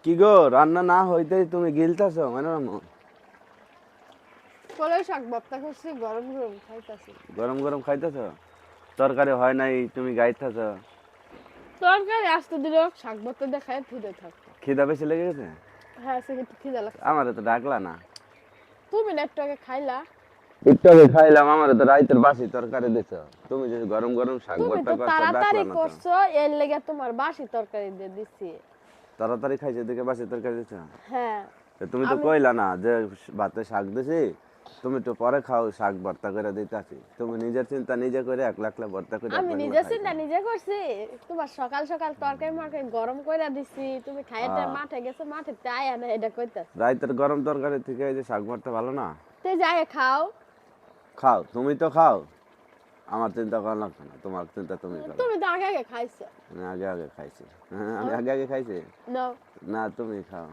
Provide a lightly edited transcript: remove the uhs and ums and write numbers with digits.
কি গো, রান্না না হইতেই তুমি গিলতাছো মানে কলাই শাক ভর্তা করছি, গরম গরম খাইতাছি। গরম গরম খাইতেছো? তরকারি হয় নাই, তুমি গাইতেছো। তরকারি আসতে দিল, শাক ভর্তা দিয়ে খাই থুতে থাকতো। খিদা বেশি লেগে গেছে? হ্যাঁ, সে একটু খিদা লাগছে। আমারে তো ডাকলা না। তুমি না একটু আগে খাইলা। একটু আগে খাইলাম, আমারে তো রাইতের বাসি তরকারি দিছো। তুমি যে গরম গরম শাক তুমি ভর্তা তো করছো, ডাকলা তাড়াতাড়ি না তো। করছো, এর লেগে তোমার বাসি তরকারি দিয়ে দিছি। তাড়াতাড়ি খাইছে দেখে বাসি তরকারি দিছো। হ্যাঁ। তুমি তো আমি কইলা না যে ভাতে শাক দিছি, তুমি তো পরে খাও, শাক ভর্তা করে দিতেছি। তুমি নিজের চিন্তা নিজে করে একলা একলা ভর্তা করে আমি একলা একলা নিজে খাইছো। চিন্তা নিজে করছি। তোমার সকাল সকাল তরকারি মারকারি গরম কইরা দিছি, তুমি খাইতে হ্যাঁ, মাঠে গেছো, মাঠে আয়া না এটা কইতাছ। রাইতের গরম তরকারি থেকে এই যে শাক ভর্তা ভালো না? তে যাই খাও। খাও, তুমি তো খাও। আমার চিন্তা করা লাগবে না, তোমার চিন্তা তুমি করো। তুমি তো আগে আগে খাইছো। আমি আগে আগে খাইছি। হ্যাঁ, আমি আগে আগে খাইছি। নাও। না, তুমি খাও।